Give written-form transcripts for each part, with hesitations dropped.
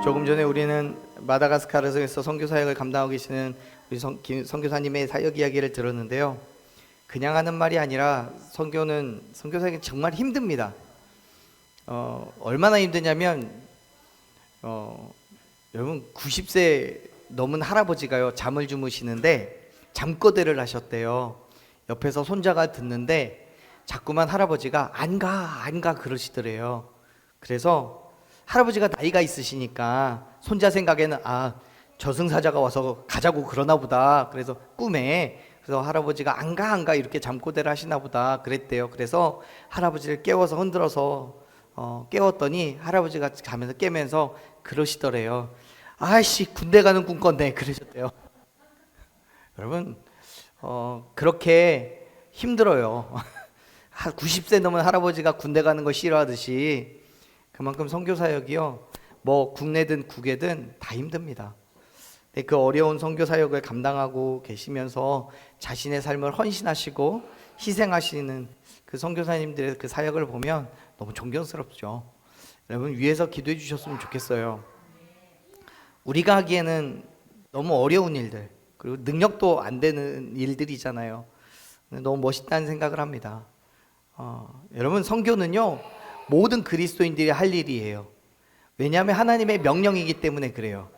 조금 전에 우리는 마다가스카르에서 선교 사역을 감당하고 계시는 우리 선교사님의 사역 이야기를 들었는데요. 그냥 하는 말이 아니라 선교 사역이 정말 힘듭니다. 얼마나 힘드냐면 여러분 90세 넘은 할아버지가요 잠을 주무시는데 잠꼬대를 하셨대요. 옆에서 손자가 듣는데 자꾸만 할아버지가 안 가 그러시더래요. 그래서 할아버지가 나이가 있으시니까 손자 생각에는 저승사자가 와서 가자고 그러나 보다. 그래서 꿈에 그래서 할아버지가 안 가 이렇게 잠꼬대를 하시나 보다 그랬대요. 그래서 할아버지를 깨워서 흔들어서 깨웠더니 할아버지가 자면서 깨면서 그러시더래요. 아이씨 군대 가는 꿈 꿨네 그러셨대요. 여러분 그렇게 힘들어요. 90세 넘은 할아버지가 군대 가는 거 싫어하듯이 그만큼 선교사역이요 뭐 국내든 국외든 다 힘듭니다. 근데 그 어려운 선교사역을 감당하고 계시면서 자신의 삶을 헌신하시고 희생하시는 그 선교사님들의 그 사역을 보면 너무 존경스럽죠. 여러분 위에서 기도해 주셨으면 좋겠어요. 우리가 하기에는 너무 어려운 일들 그리고 능력도 안 되는 일들이잖아요. 너무 멋있다는 생각을 합니다. 여러분 선교는요 모든 그리스도인들이 할 일이에요. 왜냐하면 하나님의 명령이기 때문에 그래요.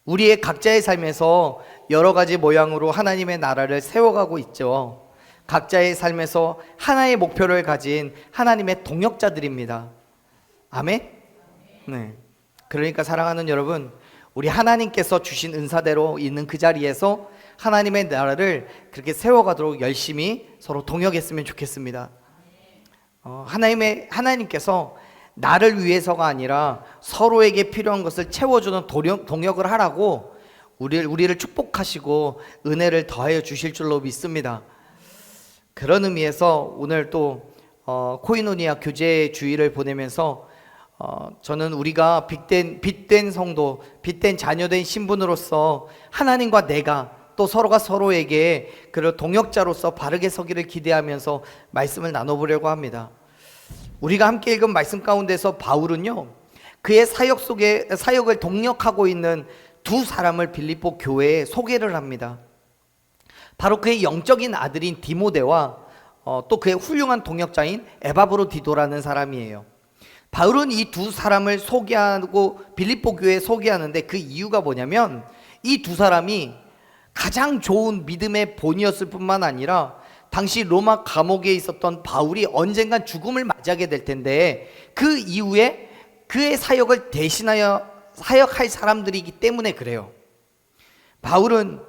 우리의 각자의 삶에서 여러 가지 모양으로 하나님의 나라를 세워가고 있죠. 각자의 삶에서 하나의 목표를 가진 하나님의 동역자들입니다. 아멘? 네. 그러니까 사랑하는 여러분, 우리 하나님께서 주신 은사대로 있는 그 자리에서 하나님의 나라를 그렇게 세워가도록 열심히 서로 동역했으면 좋겠습니다. 하나님께서 나를 위해서가 아니라 서로에게 필요한 것을 채워주는 동역을 하라고 우리를 축복하시고 은혜를 더하여 주실 줄로 믿습니다. 그런 의미에서 오늘 또 코이노니아 교제 주일을 보내면서 저는 우리가 빛된 성도, 빛된 자녀된 신분으로서 하나님과 내가 또 서로가 서로에게 그런 동역자로서 바르게 서기를 기대하면서 말씀을 나눠보려고 합니다. 우리가 함께 읽은 말씀 가운데서 바울은요 그의 사역을 동력하고 있는 두 사람을 빌립보 교회에 소개를 합니다. 바로 그의 영적인 아들인 디모데와 또 그의 훌륭한 동역자인 에바브로디도라는 사람이에요. 바울은 이 두 사람을 소개하고 빌립보 교회에 소개하는데 그 이유가 뭐냐면 이 두 사람이 가장 좋은 믿음의 본이었을 뿐만 아니라 당시 로마 감옥에 있었던 바울이 언젠간 죽음을 맞이하게 될 텐데 그 이후에 그의 사역을 대신하여 사역할 사람들이기 때문에 그래요. 바울은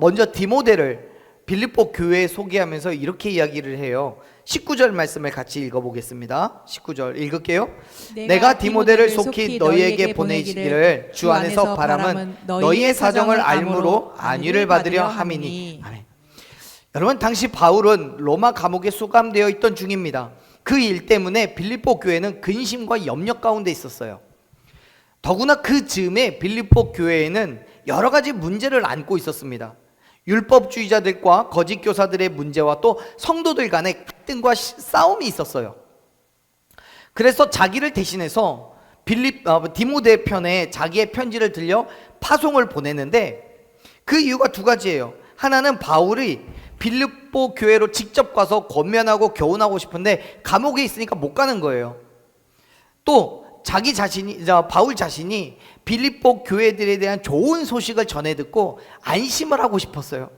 먼저 디모데를 빌립보 교회에 소개하면서 이렇게 이야기를 해요. 19절 말씀을 같이 읽어보겠습니다. 19절 읽을게요. 내가 디모데를 속히 너희에게 보내시기를 주 안에서 바람은 너희의 사정을 알므로 안위를 받으려 함이니. 아멘. 여러분 당시 바울은 로마 감옥에 수감되어 있던 중입니다. 그 일 때문에 빌립보 교회는 근심과 염려 가운데 있었어요. 더구나 그 즈음에 빌립보 교회에는 여러 가지 문제를 안고 있었습니다. 율법주의자들과 거짓 교사들의 문제와 또 성도들 간의 갈등과 싸움이 있었어요. 그래서 자기를 대신해서 디모데 편에 자기의 편지를 들려 파송을 보내는데 그 이유가 두 가지예요. 하나는 바울이 빌립보 교회로 직접 가서 권면하고 교훈하고 싶은데 감옥에 있으니까 못 가는 거예요. 또 바울 자신이 빌립보 교회들에 대한 좋은 소식을 전해 듣고 안심을 하고 싶었어요.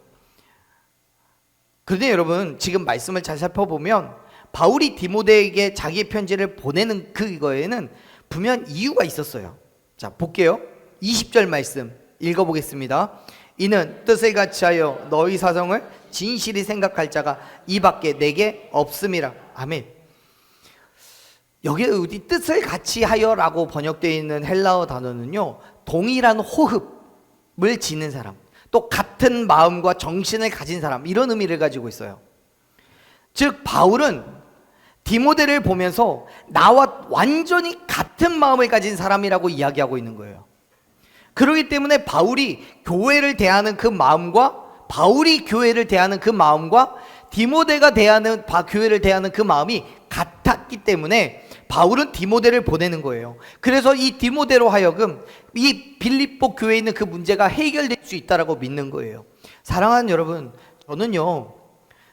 그런데 여러분 지금 말씀을 잘 살펴보면 바울이 디모데에게 자기의 편지를 보내는 그거에는 분명 이유가 있었어요. 자 볼게요. 20절 말씀 읽어보겠습니다. 이는 뜻을 같이 하여 너희 사정을 진실히 생각할 자가 이 밖에 내게 없음이라. 아멘. 여기 어디 뜻을 같이 하여라고 번역되어 있는 헬라어 단어는요 동일한 호흡을 지닌 사람, 또 같은 마음과 정신을 가진 사람, 이런 의미를 가지고 있어요. 즉 바울은 디모데를 보면서 나와 완전히 같은 마음을 가진 사람이라고 이야기하고 있는 거예요. 그렇기 때문에 바울이 교회를 대하는 그 마음과 바울이 교회를 대하는 그 마음과 디모데가 교회를 대하는 그 마음이 같았기 때문에 바울은 디모데를 보내는 거예요. 그래서 이 디모데로 하여금 이 빌립보 교회에 있는 그 문제가 해결될 수 있다라고 믿는 거예요. 사랑하는 여러분, 저는요,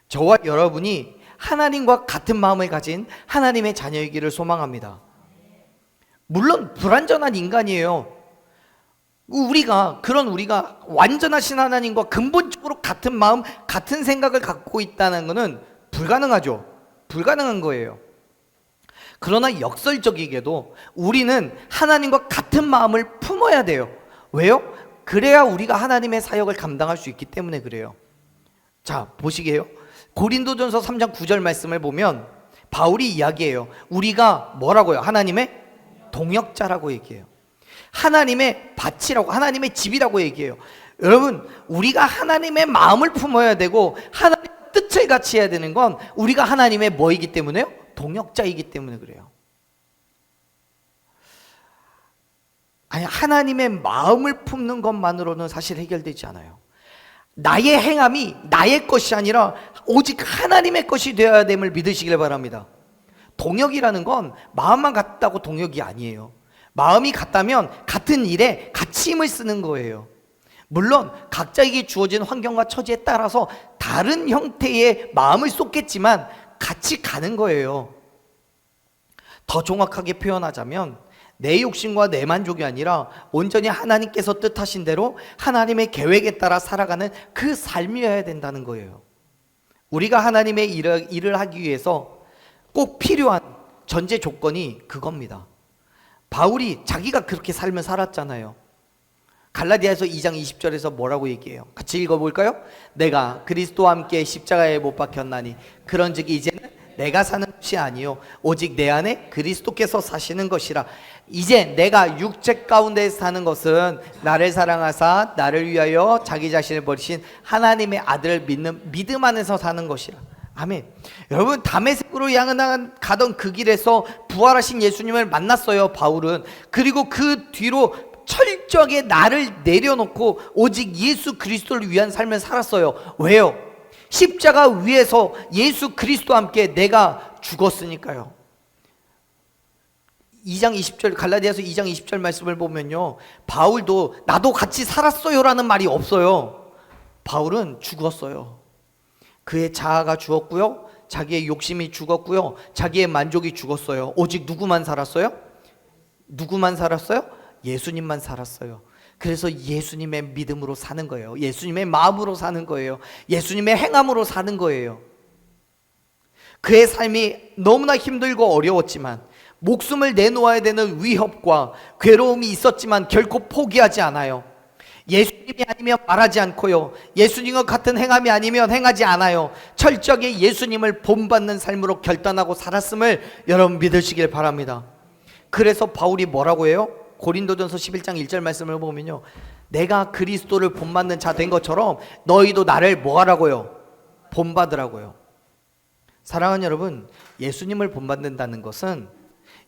저와 여러분이 하나님과 같은 마음을 가진 하나님의 자녀이기를 소망합니다. 물론 불완전한 인간이에요. 우리가 완전하신 하나님과 근본적으로 같은 마음, 같은 생각을 갖고 있다는 것은 불가능하죠. 불가능한 거예요. 그러나 역설적이게도 우리는 하나님과 같은 마음을 품어야 돼요. 왜요? 그래야 우리가 하나님의 사역을 감당할 수 있기 때문에 그래요. 자, 보시게요. 고린도전서 3장 9절 말씀을 보면 바울이 이야기해요. 우리가 뭐라고요? 하나님의 동역자라고 얘기해요. 하나님의 밭이라고, 하나님의 집이라고 얘기해요. 여러분, 우리가 하나님의 마음을 품어야 되고 하나님의 뜻을 같이 해야 되는 건 우리가 하나님의 뭐이기 때문에요? 동역자이기 때문에 그래요. 아니, 하나님의 마음을 품는 것만으로는 사실 해결되지 않아요. 나의 행함이 나의 것이 아니라 오직 하나님의 것이 되어야 됨을 믿으시길 바랍니다. 동역이라는 건 마음만 같다고 동역이 아니에요. 마음이 같다면 같은 일에 같이 힘을 쓰는 거예요. 물론 각자에게 주어진 환경과 처지에 따라서 다른 형태의 마음을 쏟겠지만 같이 가는 거예요. 더 정확하게 표현하자면 내 욕심과 내 만족이 아니라 온전히 하나님께서 뜻하신 대로 하나님의 계획에 따라 살아가는 그 삶이어야 된다는 거예요. 우리가 하나님의 일을 하기 위해서 꼭 필요한 전제 조건이 그겁니다. 바울이 자기가 그렇게 삶을 살았잖아요. 갈라디아서 2장 20절에서 뭐라고 얘기해요? 같이 읽어볼까요? 내가 그리스도와 함께 십자가에 못 박혔나니 그런즉 이제는 내가 사는 것이 아니요 오직 내 안에 그리스도께서 사시는 것이라. 이제 내가 육체 가운데 사는 것은 나를 사랑하사 나를 위하여 자기 자신을 버리신 하나님의 아들을 믿는 믿음 안에서 사는 것이라. 아멘. 여러분, 다메섹으로 가던 그 길에서 부활하신 예수님을 만났어요, 바울은. 그리고 그 뒤로 철저하게 나를 내려놓고 오직 예수 그리스도를 위한 삶을 살았어요. 왜요? 십자가 위에서 예수 그리스도와 함께 내가 죽었으니까요. 2장 20절, 갈라디아서 2장 20절 말씀을 보면요, 바울도 나도 같이 살았어요 라는 말이 없어요. 바울은 죽었어요. 그의 자아가 죽었고요, 자기의 욕심이 죽었고요, 자기의 만족이 죽었어요. 오직 누구만 살았어요? 누구만 살았어요? 예수님만 살았어요. 그래서 예수님의 믿음으로 사는 거예요. 예수님의 마음으로 사는 거예요. 예수님의 행함으로 사는 거예요. 그의 삶이 너무나 힘들고 어려웠지만, 목숨을 내놓아야 되는 위협과 괴로움이 있었지만 결코 포기하지 않아요. 예수님이 아니면 말하지 않고요, 예수님과 같은 행함이 아니면 행하지 않아요. 철저하게 예수님을 본받는 삶으로 결단하고 살았음을 여러분 믿으시길 바랍니다. 그래서 바울이 뭐라고 해요? 고린도전서 11장 1절 말씀을 보면요, 내가 그리스도를 본받는 자 된 것처럼 너희도 나를 뭐 하라고요? 본받으라고요. 사랑하는 여러분, 예수님을 본받는다는 것은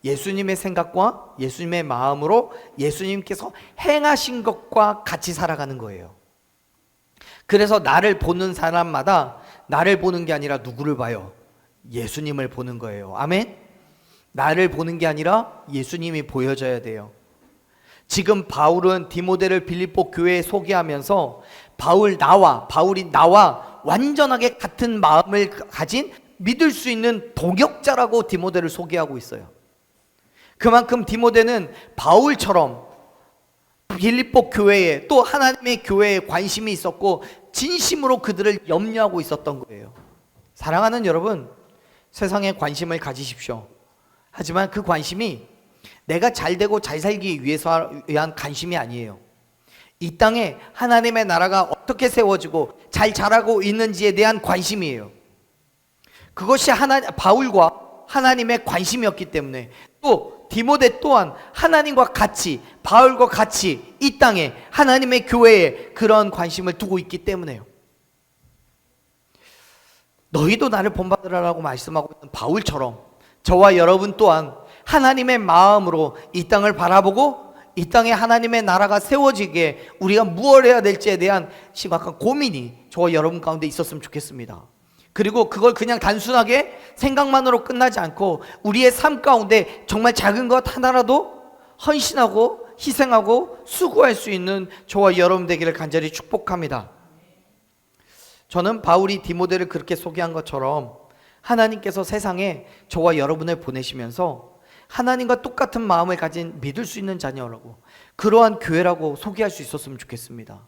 예수님의 생각과 예수님의 마음으로 예수님께서 행하신 것과 같이 살아가는 거예요. 그래서 나를 보는 사람마다 나를 보는 게 아니라 누구를 봐요? 예수님을 보는 거예요. 아멘? 나를 보는 게 아니라 예수님이 보여져야 돼요. 지금 바울은 디모데를 빌립보 교회에 소개하면서 바울이 나와 완전하게 같은 마음을 가진 믿을 수 있는 동역자라고 디모데를 소개하고 있어요. 그만큼 디모데는 바울처럼 빌립보 교회에, 또 하나님의 교회에 관심이 있었고 진심으로 그들을 염려하고 있었던 거예요. 사랑하는 여러분, 세상에 관심을 가지십시오. 하지만 그 관심이 내가 잘되고 잘 살기 위한 관심이 아니에요. 이 땅에 하나님의 나라가 어떻게 세워지고 잘 자라고 있는지에 대한 관심이에요. 그것이 바울과 하나님의 관심이었기 때문에, 또 디모데 또한 하나님과 같이, 바울과 같이 이 땅에 하나님의 교회에 그런 관심을 두고 있기 때문에요. 너희도 나를 본받으라고 말씀하고 있는 바울처럼 저와 여러분 또한 하나님의 마음으로 이 땅을 바라보고 이 땅에 하나님의 나라가 세워지게 우리가 무엇을 해야 될지에 대한 심각한 고민이 저와 여러분 가운데 있었으면 좋겠습니다. 그리고 그걸 그냥 단순하게 생각만으로 끝나지 않고 우리의 삶 가운데 정말 작은 것 하나라도 헌신하고 희생하고 수고할 수 있는 저와 여러분 되기를 간절히 축복합니다. 저는 바울이 디모데를 그렇게 소개한 것처럼 하나님께서 세상에 저와 여러분을 보내시면서 하나님과 똑같은 마음을 가진 믿을 수 있는 자녀라고, 그러한 교회라고 소개할 수 있었으면 좋겠습니다.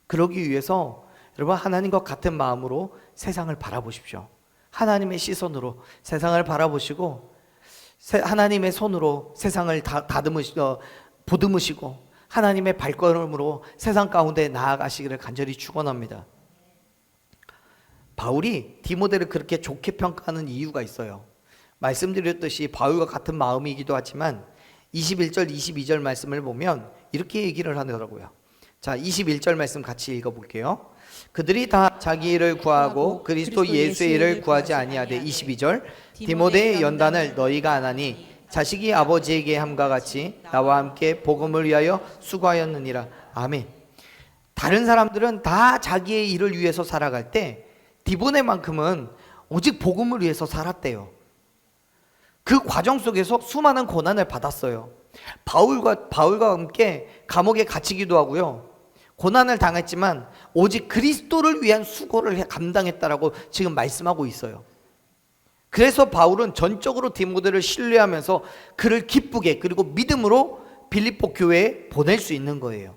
그러기 위해서 여러분, 하나님과 같은 마음으로 세상을 바라보십시오. 하나님의 시선으로 세상을 바라보시고 하나님의 손으로 세상을 보듬으시고 하나님의 발걸음으로 세상 가운데 나아가시기를 간절히 축원합니다. 바울이 디모데를 그렇게 좋게 평가하는 이유가 있어요. 말씀드렸듯이 바울과 같은 마음이기도 하지만 21절 22절 말씀을 보면 이렇게 얘기를 하더라고요. 자, 21절 말씀 같이 읽어볼게요. 그들이 다 자기 일을 구하고 그리스도 예수의 일을 구하지 아니하되, 22절, 디모데의 연단을 너희가 안 하니 자식이 아버지에게 함과 같이 나와 함께 복음을 위하여 수고하였느니라. 아멘. 다른 사람들은 다 자기의 일을 위해서 살아갈 때 디모데만큼은 오직 복음을 위해서 살았대요. 그 과정 속에서 수많은 고난을 받았어요. 바울과 함께 감옥에 갇히기도 하고요, 고난을 당했지만 오직 그리스도를 위한 수고를 감당했다라고 지금 말씀하고 있어요. 그래서 바울은 전적으로 디모데를 신뢰하면서 그를 기쁘게 그리고 믿음으로 빌립보 교회에 보낼 수 있는 거예요.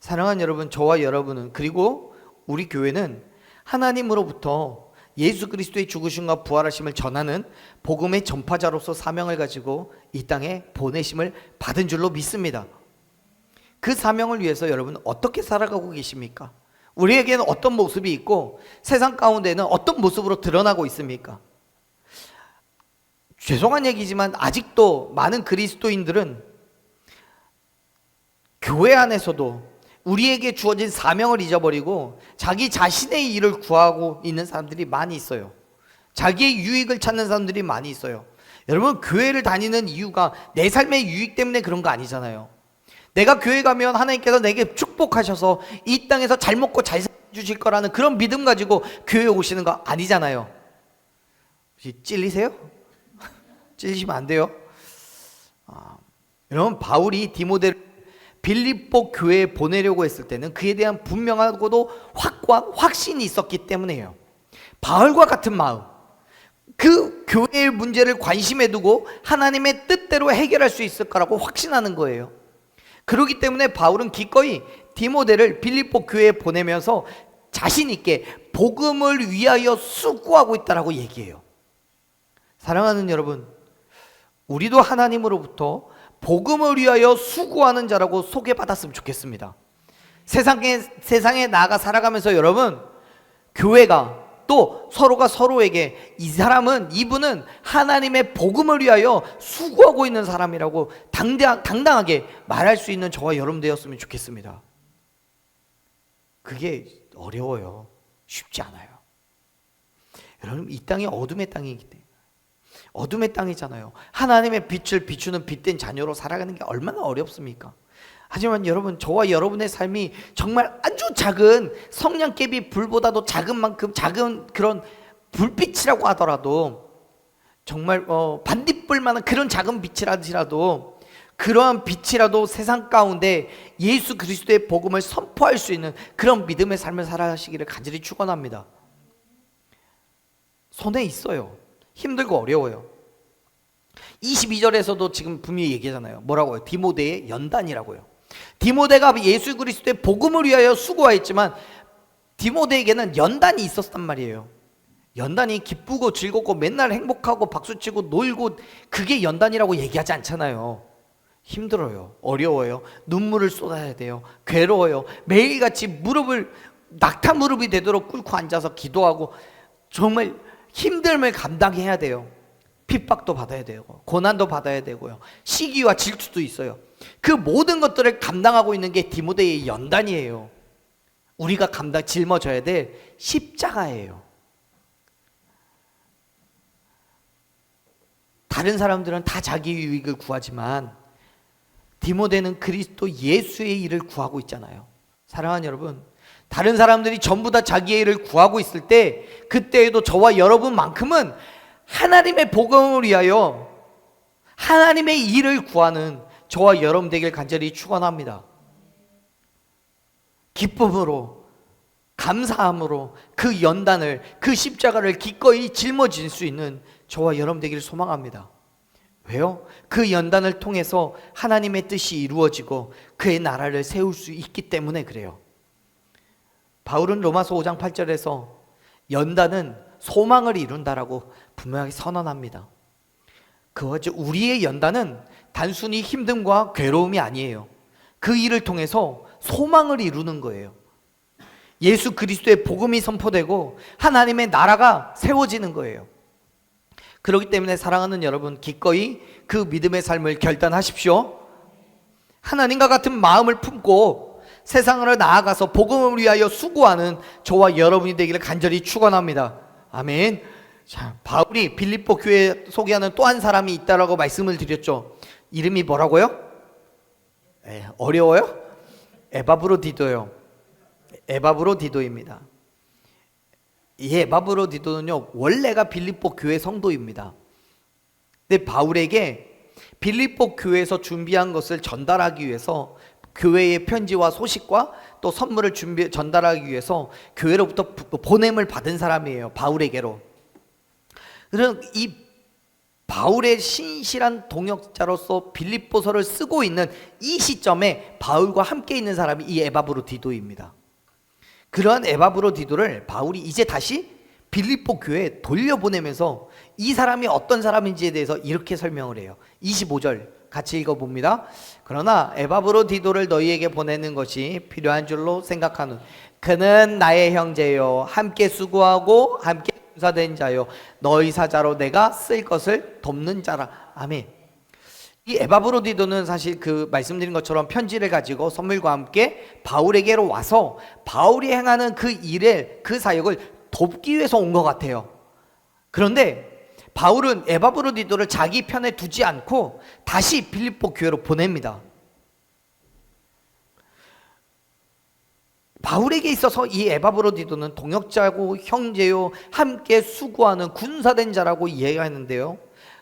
사랑하는 여러분, 저와 여러분은, 그리고 우리 교회는 하나님으로부터 예수 그리스도의 죽으심과 부활하심을 전하는 복음의 전파자로서 사명을 가지고 이 땅에 보내심을 받은 줄로 믿습니다. 그 사명을 위해서 여러분 어떻게 살아가고 계십니까? 우리에게는 어떤 모습이 있고 세상 가운데는 어떤 모습으로 드러나고 있습니까? 죄송한 얘기지만 아직도 많은 그리스도인들은 교회 안에서도 우리에게 주어진 사명을 잊어버리고 자기 자신의 일을 구하고 있는 사람들이 많이 있어요. 자기의 유익을 찾는 사람들이 많이 있어요. 여러분, 교회를 다니는 이유가 내 삶의 유익 때문에 그런 거 아니잖아요. 내가 교회 가면 하나님께서 내게 축복하셔서 이 땅에서 잘 먹고 잘 살아주실 거라는 그런 믿음 가지고 교회에 오시는 거 아니잖아요. 혹시 찔리세요? 찔리시면 안 돼요. 여러분, 바울이 디모데를 빌립보 교회에 보내려고 했을 때는 그에 대한 분명하고도 확고한 확신이 있었기 때문이에요. 바울과 같은 마음, 그 교회의 문제를 관심에 두고 하나님의 뜻대로 해결할 수 있을 거라고 확신하는 거예요. 그렇기 때문에 바울은 기꺼이 디모데를 빌립보 교회에 보내면서 자신 있게 복음을 위하여 수고하고 있다라고 얘기해요. 사랑하는 여러분, 우리도 하나님으로부터 복음을 위하여 수고하는 자라고 소개받았으면 좋겠습니다. 세상에 나아가 살아가면서 여러분, 교회가 또 서로가 서로에게 이분은 하나님의 복음을 위하여 수고하고 있는 사람이라고 당당하게 말할 수 있는 저와 여러분 되었으면 좋겠습니다. 그게 어려워요. 쉽지 않아요. 여러분, 이 땅이 어둠의 땅이기 때문에, 어둠의 땅이잖아요. 하나님의 빛을 비추는 빛된 자녀로 살아가는 게 얼마나 어렵습니까? 하지만 여러분, 저와 여러분의 삶이 정말 아주 작은 성냥개비 불보다도 작은 만큼 작은 그런 불빛이라고 하더라도, 정말 반딧불만한 그런 작은 빛이라도, 그러한 빛이라도 세상 가운데 예수 그리스도의 복음을 선포할 수 있는 그런 믿음의 삶을 살아가시기를 간절히 축원합니다. 손에 있어요. 힘들고 어려워요. 22절에서도 지금 분명히 얘기하잖아요. 뭐라고요? 디모데의 연단이라고요. 디모데가 예수 그리스도의 복음을 위하여 수고하였지만 디모데에게는 연단이 있었단 말이에요. 연단이 기쁘고 즐겁고 맨날 행복하고 박수치고 놀고 그게 연단이라고 얘기하지 않잖아요. 힘들어요. 어려워요. 눈물을 쏟아야 돼요. 괴로워요. 매일같이 낙타 무릎이 되도록 꿇고 앉아서 기도하고 정말 힘듦을 감당해야 돼요. 핍박도 받아야 되고 고난도 받아야 되고요. 시기와 질투도 있어요. 그 모든 것들을 감당하고 있는 게 디모데의 연단이에요. 우리가 짊어져야 될 십자가예요. 다른 사람들은 다 자기 유익을 구하지만 디모데는 그리스도 예수의 일을 구하고 있잖아요. 사랑하는 여러분, 다른 사람들이 전부 다 자기의 일을 구하고 있을 때, 그때에도 저와 여러분만큼은 하나님의 복음을 위하여 하나님의 일을 구하는 저와 여러분 되길 간절히 축원합니다. 기쁨으로, 감사함으로 그 연단을, 그 십자가를 기꺼이 짊어질 수 있는 저와 여러분 되기를 소망합니다. 왜요? 그 연단을 통해서 하나님의 뜻이 이루어지고 그의 나라를 세울 수 있기 때문에 그래요. 바울은 로마서 5장 8절에서 연단은 소망을 이룬다라고 분명하게 선언합니다. 그와 같이 우리의 연단은 단순히 힘듦과 괴로움이 아니에요. 그 일을 통해서 소망을 이루는 거예요. 예수 그리스도의 복음이 선포되고 하나님의 나라가 세워지는 거예요. 그렇기 때문에 사랑하는 여러분, 기꺼이 그 믿음의 삶을 결단하십시오. 하나님과 같은 마음을 품고 세상으로 나아가서 복음을 위하여 수고하는 저와 여러분이 되기를 간절히 축원합니다. 아멘. 자, 바울이 빌립보 교회 소개하는 또 한 사람이 있다라고 말씀을 드렸죠. 이름이 뭐라고요? 어려워요? 에바브로디도요. 에바브로디도입니다. 이 에바브로디도는요, 원래가 빌립보 교회 성도입니다. 근데 바울에게 빌립보 교회에서 준비한 것을 전달하기 위해서 교회의 편지와 소식과 또 선물을 전달하기 위해서 교회로부터 보냄을 받은 사람이에요. 바울에게로. 그래서 이 바울의 신실한 동역자로서 빌립보서를 쓰고 있는 이 시점에 바울과 함께 있는 사람이 이 에바브로디도입니다. 그러한 에바브로디도를 바울이 이제 다시 빌립보 교회에 돌려보내면서 이 사람이 어떤 사람인지에 대해서 이렇게 설명을 해요. 25절 같이 읽어봅니다. 그러나 에바브로디도를 너희에게 보내는 것이 필요한 줄로 생각하는 그는 나의 형제요, 함께 수고하고 함께 군사된 자요, 너희 사자로 내가 쓸 것을 돕는 자라. 아멘. 이 에바브로디도는 사실 그 말씀드린 것처럼 편지를 가지고 선물과 함께 바울에게로 와서 바울이 행하는 그 일을, 그 사역을 돕기 위해서 온 것 같아요. 그런데 바울은 에바브로디도를 자기 편에 두지 않고 다시 빌립보 교회로 보냅니다. 바울에게 있어서 이 에바브로디도는 동역자고 형제요, 함께 수고하는 군사된 자라고 이해하는데요,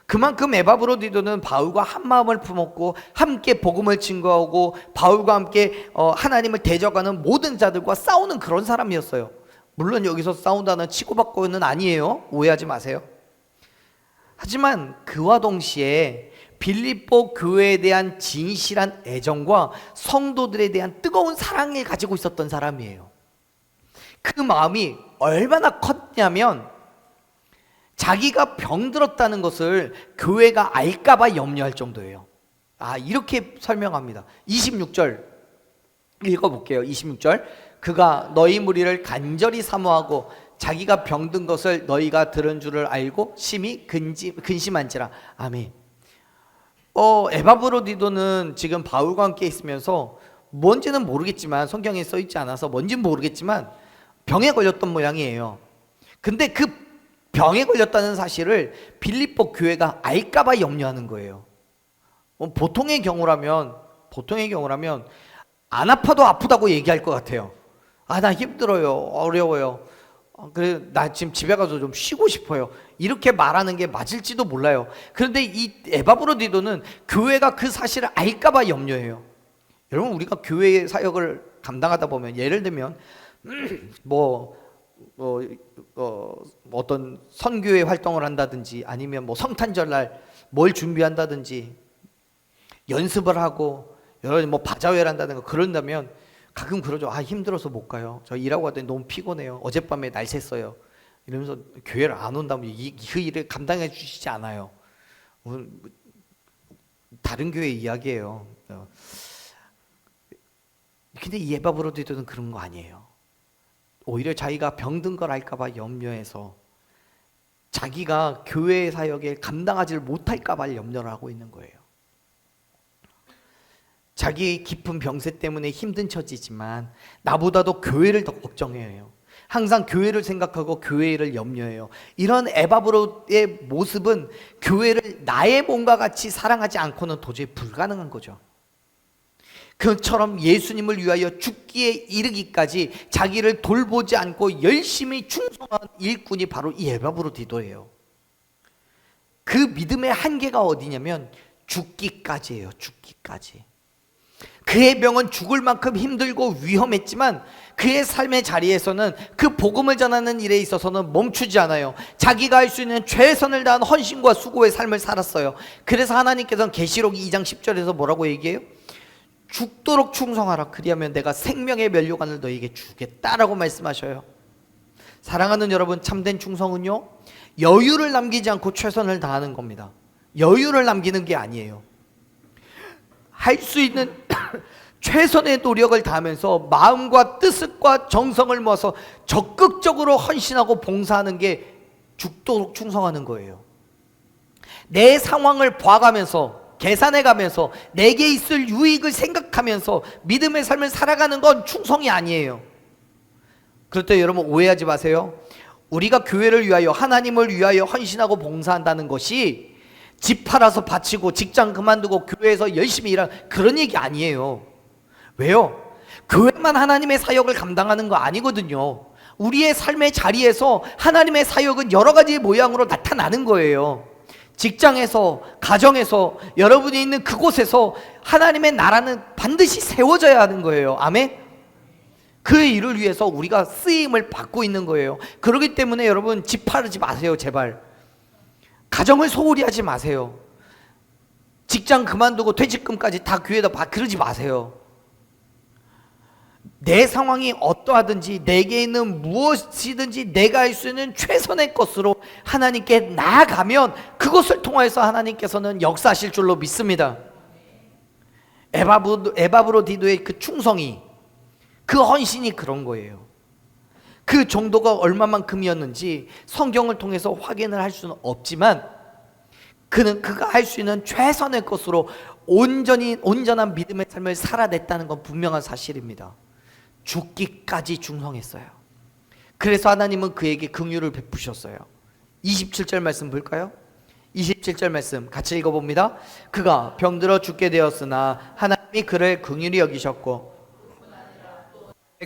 그만큼 에바브로디도는 바울과 한 마음을 품었고 함께 복음을 증거하고 바울과 함께 하나님을 대적하는 모든 자들과 싸우는 그런 사람이었어요. 물론 여기서 싸운다는 치고받고는 아니에요. 오해하지 마세요. 하지만 그와 동시에 빌립보 교회에 대한 진실한 애정과 성도들에 대한 뜨거운 사랑을 가지고 있었던 사람이에요. 그 마음이 얼마나 컸냐면 자기가 병들었다는 것을 교회가 알까봐 염려할 정도예요. 이렇게 설명합니다. 26절 읽어볼게요. 26절 그가 너희 무리를 간절히 사모하고 자기가 병든 것을 너희가 들은 줄을 알고 심히 근심한지라. 아멘. 에바브로디도는 지금 바울과 함께 있으면서 뭔지는 모르겠지만, 성경에 써있지 않아서 뭔지는 모르겠지만 병에 걸렸던 모양이에요. 근데 그 병에 걸렸다는 사실을 빌립보 교회가 알까봐 염려하는 거예요. 보통의 경우라면 안 아파도 아프다고 얘기할 것 같아요. 나 힘들어요, 어려워요, 그래 나 지금 집에 가서 좀 쉬고 싶어요, 이렇게 말하는 게 맞을지도 몰라요. 그런데 이 에바브로디도는 교회가 그 사실을 알까봐 염려해요. 여러분, 우리가 교회의 사역을 감당하다 보면, 예를 들면 어떤 선교회 활동을 한다든지, 아니면 성탄절날 뭘 준비한다든지, 연습을 하고 여러 바자회를 한다든가 그런다면 가끔 그러죠. 힘들어서 못 가요, 저 일하고 왔더니 너무 피곤해요, 어젯밤에 날 샜어요, 이러면서 교회를 안 온다면 그 일을 감당해 주시지 않아요. 다른 교회 이야기예요. 근데 이 에바브로디도는 그런 거 아니에요. 오히려 자기가 병든 걸 알까봐 염려해서 자기가 교회 사역에 감당하지 못할까봐 염려를 하고 있는 거예요. 자기 깊은 병세 때문에 힘든 처지지만 나보다도 교회를 더 걱정해요. 항상 교회를 생각하고 교회를 염려해요. 이런 에바브로의 모습은 교회를 나의 몸과 같이 사랑하지 않고는 도저히 불가능한 거죠. 그처럼 예수님을 위하여 죽기에 이르기까지 자기를 돌보지 않고 열심히 충성한 일꾼이 바로 이 에바브로디도예요. 그 믿음의 한계가 어디냐면 죽기까지예요. 죽기까지. 그의 병은 죽을 만큼 힘들고 위험했지만 그의 삶의 자리에서는 그 복음을 전하는 일에 있어서는 멈추지 않아요. 자기가 할 수 있는 최선을 다한 헌신과 수고의 삶을 살았어요. 그래서 하나님께서는 계시록 2장 10절에서 뭐라고 얘기해요? 죽도록 충성하라. 그리하면 내가 생명의 면류관을 너에게 주겠다라고 말씀하셔요. 사랑하는 여러분, 참된 충성은요, 여유를 남기지 않고 최선을 다하는 겁니다. 여유를 남기는 게 아니에요. 할 수 있는 최선의 노력을 다하면서 마음과 뜻과 정성을 모아서 적극적으로 헌신하고 봉사하는 게 죽도록 충성하는 거예요. 내 상황을 봐가면서, 계산해가면서, 내게 있을 유익을 생각하면서 믿음의 삶을 살아가는 건 충성이 아니에요. 그럴 때 여러분 오해하지 마세요. 우리가 교회를 위하여, 하나님을 위하여 헌신하고 봉사한다는 것이 집 팔아서 바치고 직장 그만두고 교회에서 열심히 일하는 그런 얘기 아니에요. 왜요? 교회만 하나님의 사역을 감당하는 거 아니거든요. 우리의 삶의 자리에서 하나님의 사역은 여러 가지 모양으로 나타나는 거예요. 직장에서, 가정에서, 여러분이 있는 그곳에서 하나님의 나라는 반드시 세워져야 하는 거예요. 아멘? 그 일을 위해서 우리가 쓰임을 받고 있는 거예요. 그렇기 때문에 여러분 집 팔지 마세요. 제발. 가정을 소홀히 하지 마세요. 직장 그만두고 퇴직금까지 다 교회에다 그러지 마세요. 내 상황이 어떠하든지 내게 있는 무엇이든지 내가 할 수 있는 최선의 것으로 하나님께 나아가면 그것을 통해서 하나님께서는 역사하실 줄로 믿습니다. 에바브로디도의 그 충성이, 그 헌신이 그런 거예요. 그 정도가 얼마만큼이었는지 성경을 통해서 확인을 할 수는 없지만 그가 할 수 있는 최선의 것으로 온전한 믿음의 삶을 살아냈다는 건 분명한 사실입니다. 죽기까지 충성했어요. 그래서 하나님은 그에게 긍휼을 베푸셨어요. 27절 말씀 볼까요? 27절 말씀 같이 읽어봅니다. 그가 병들어 죽게 되었으나 하나님이 그를 긍휼히 여기셨고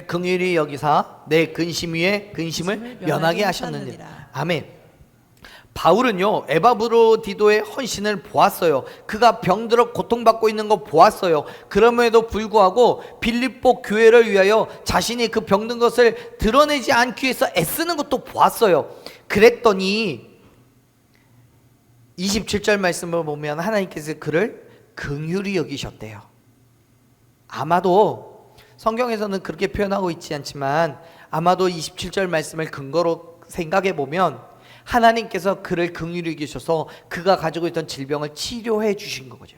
긍휼히 여기사 내 근심 위에 근심을 면하게 하셨느니라. 아멘. 바울은요 에바브로디도의 헌신을 보았어요. 그가 병들어 고통받고 있는 거 보았어요. 그럼에도 불구하고 빌립보 교회를 위하여 자신이 그 병든 것을 드러내지 않기 위해서 애쓰는 것도 보았어요. 그랬더니 27절 말씀을 보면 하나님께서 그를 긍휼히 여기셨대요. 아마도 성경에서는 그렇게 표현하고 있지 않지만 아마도 27절 말씀을 근거로 생각해 보면 하나님께서 그를 긍휼히 여기셔서 그가 가지고 있던 질병을 치료해 주신 거죠.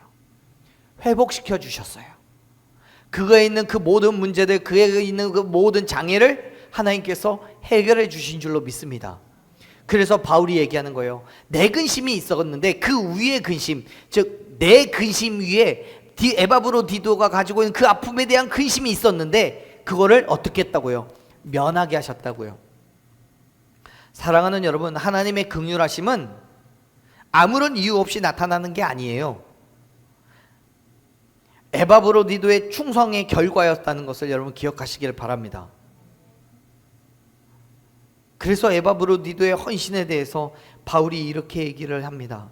회복시켜 주셨어요. 그에 있는 그 모든 문제들, 그에 있는 그 모든 장애를 하나님께서 해결해 주신 줄로 믿습니다. 그래서 바울이 얘기하는 거예요. 내 근심이 있었는데 그 위에 근심, 즉 내 근심 위에 에바브로디도가 가지고 있는 그 아픔에 대한 근심이 있었는데 그거를 어떻게 했다고요? 면하게 하셨다고요. 사랑하는 여러분, 하나님의 긍휼하심은 아무런 이유 없이 나타나는 게 아니에요. 에바브로디도의 충성의 결과였다는 것을 여러분 기억하시길 바랍니다. 그래서 에바브로디도의 헌신에 대해서 바울이 이렇게 얘기를 합니다.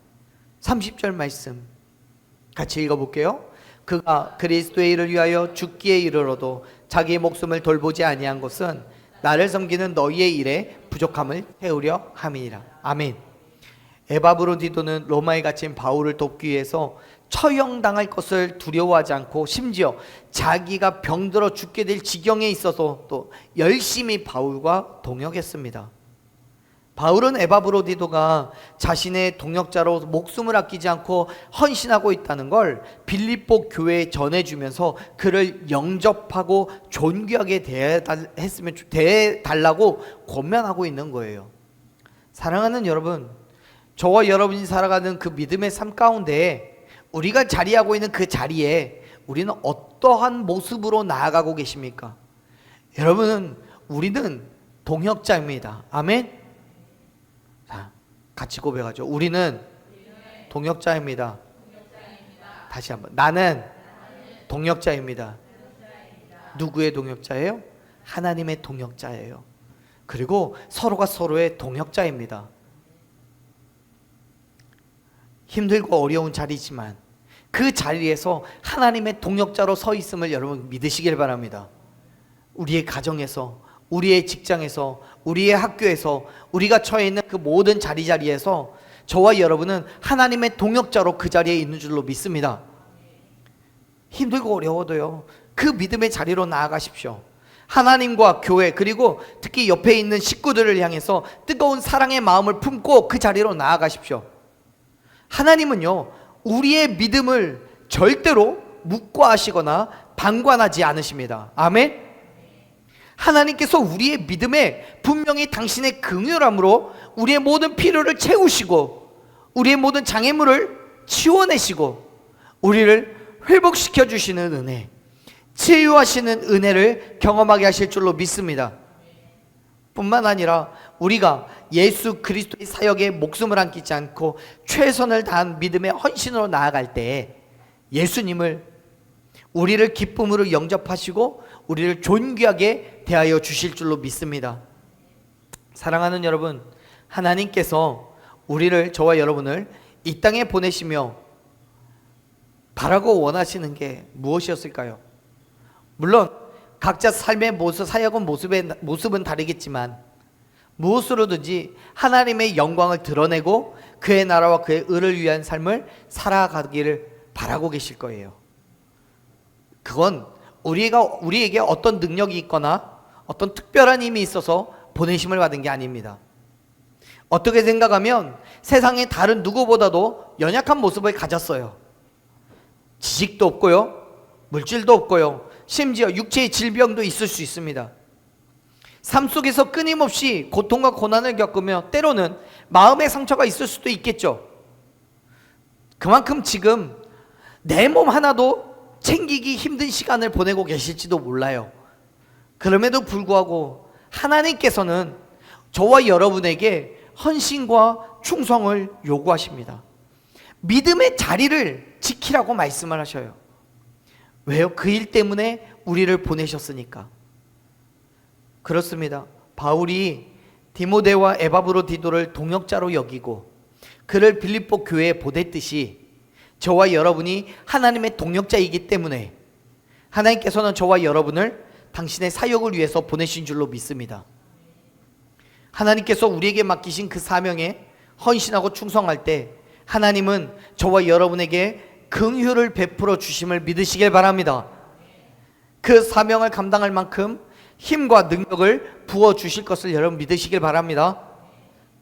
30절 말씀 같이 읽어볼게요. 그가 그리스도의 일을 위하여 죽기에 이르러도 자기의 목숨을 돌보지 아니한 것은 나를 섬기는 너희의 일에 부족함을 채우려 함이니라. 아멘. 에바브로디도는 로마에 갇힌 바울을 돕기 위해서 처형당할 것을 두려워하지 않고 심지어 자기가 병들어 죽게 될 지경에 있어서 또 열심히 바울과 동역했습니다. 바울은 에바브로디도가 자신의 동역자로 목숨을 아끼지 않고 헌신하고 있다는 걸 빌립보 교회에 전해주면서 그를 영접하고 존귀하게 대해달라고 권면하고 있는 거예요. 사랑하는 여러분, 저와 여러분이 살아가는 그 믿음의 삶 가운데 우리가 자리하고 있는 그 자리에 우리는 어떠한 모습으로 나아가고 계십니까? 우리는 동역자입니다. 아멘. 자, 같이 고백하죠. 우리는 동역자입니다. 다시 한번. 나는 동역자입니다. 누구의 동역자예요? 하나님의 동역자예요. 그리고 서로가 서로의 동역자입니다. 힘들고 어려운 자리지만 그 자리에서 하나님의 동역자로 서 있음을 여러분 믿으시길 바랍니다. 우리의 가정에서, 우리의 직장에서, 우리의 학교에서, 우리가 처해 있는 그 모든 자리에서 저와 여러분은 하나님의 동역자로 그 자리에 있는 줄로 믿습니다. 힘들고 어려워도요, 그 믿음의 자리로 나아가십시오. 하나님과 교회, 그리고 특히 옆에 있는 식구들을 향해서 뜨거운 사랑의 마음을 품고 그 자리로 나아가십시오. 하나님은요, 우리의 믿음을 절대로 묵과하시거나 방관하지 않으십니다. 아멘. 하나님께서 우리의 믿음에 분명히 당신의 긍휼함으로 우리의 모든 필요를 채우시고 우리의 모든 장애물을 치워내시고 우리를 회복시켜 주시는 은혜, 치유하시는 은혜를 경험하게 하실 줄로 믿습니다. 뿐만 아니라 우리가 예수 그리스도의 사역에 목숨을 안기지 않고 최선을 다한 믿음의 헌신으로 나아갈 때 예수님을 우리를 기쁨으로 영접하시고 우리를 존귀하게 대하여 주실 줄로 믿습니다. 사랑하는 여러분, 하나님께서 우리를, 저와 여러분을 이 땅에 보내시며 바라고 원하시는 게 무엇이었을까요? 물론 각자 삶의 모습, 사역은 모습은 다르겠지만 무엇으로든지 하나님의 영광을 드러내고 그의 나라와 그의 의를 위한 삶을 살아가기를 바라고 계실 거예요. 그건 우리에게 어떤 능력이 있거나 어떤 특별한 힘이 있어서 보내심을 받은 게 아닙니다. 어떻게 생각하면 세상의 다른 누구보다도 연약한 모습을 가졌어요. 지식도 없고요, 물질도 없고요, 심지어 육체의 질병도 있을 수 있습니다. 삶 속에서 끊임없이 고통과 고난을 겪으며 때로는 마음의 상처가 있을 수도 있겠죠. 그만큼 지금 내 몸 하나도 챙기기 힘든 시간을 보내고 계실지도 몰라요. 그럼에도 불구하고 하나님께서는 저와 여러분에게 헌신과 충성을 요구하십니다. 믿음의 자리를 지키라고 말씀을 하셔요. 왜요? 그 일 때문에 우리를 보내셨으니까. 그렇습니다. 바울이 디모데와 에바브로디도를 동역자로 여기고 그를 빌립보 교회에 보냈듯이 저와 여러분이 하나님의 동역자이기 때문에 하나님께서는 저와 여러분을 당신의 사역을 위해서 보내신 줄로 믿습니다. 하나님께서 우리에게 맡기신 그 사명에 헌신하고 충성할 때 하나님은 저와 여러분에게 긍휼을 베풀어 주심을 믿으시길 바랍니다. 그 사명을 감당할 만큼 힘과 능력을 부어 주실 것을 여러분 믿으시길 바랍니다.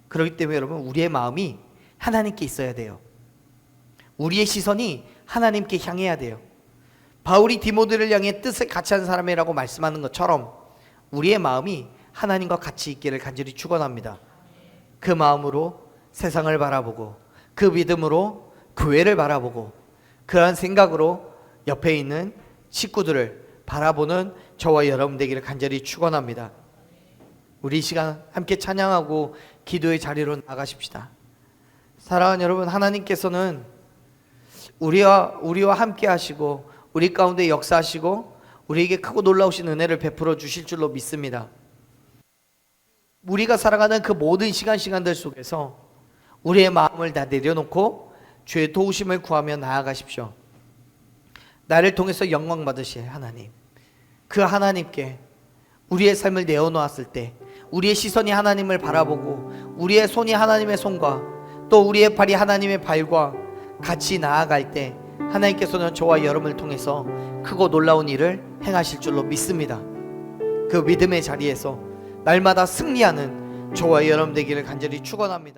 그렇기 때문에 여러분, 우리의 마음이 하나님께 있어야 돼요. 우리의 시선이 하나님께 향해야 돼요. 바울이 디모데를 향해 뜻을 같이 한 사람이라고 말씀하는 것처럼 우리의 마음이 하나님과 같이 있기를 간절히 축원합니다. 그 마음으로 세상을 바라보고 그 믿음으로 교회를 바라보고 그러한 생각으로 옆에 있는 식구들을 바라보는 저와 여러분 되기를 간절히 축원합니다. 우리 이 시간 함께 찬양하고 기도의 자리로 나가십시다. 사랑하는 여러분, 하나님께서는 우리와 함께 하시고 우리 가운데 역사하시고 우리에게 크고 놀라우신 은혜를 베풀어 주실 줄로 믿습니다. 우리가 살아가는 그 모든 시간들 속에서 우리의 마음을 다 내려놓고 주의 도우심을 구하며 나아가십시오. 나를 통해서 영광 받으실 하나님, 그 하나님께 우리의 삶을 내어놓았을 때 우리의 시선이 하나님을 바라보고 우리의 손이 하나님의 손과 또 우리의 발이 하나님의 발과 같이 나아갈 때 하나님께서는 저와 여러분을 통해서 크고 놀라운 일을 행하실 줄로 믿습니다. 그 믿음의 자리에서 날마다 승리하는 저와 여러분 되기를 간절히 축원합니다.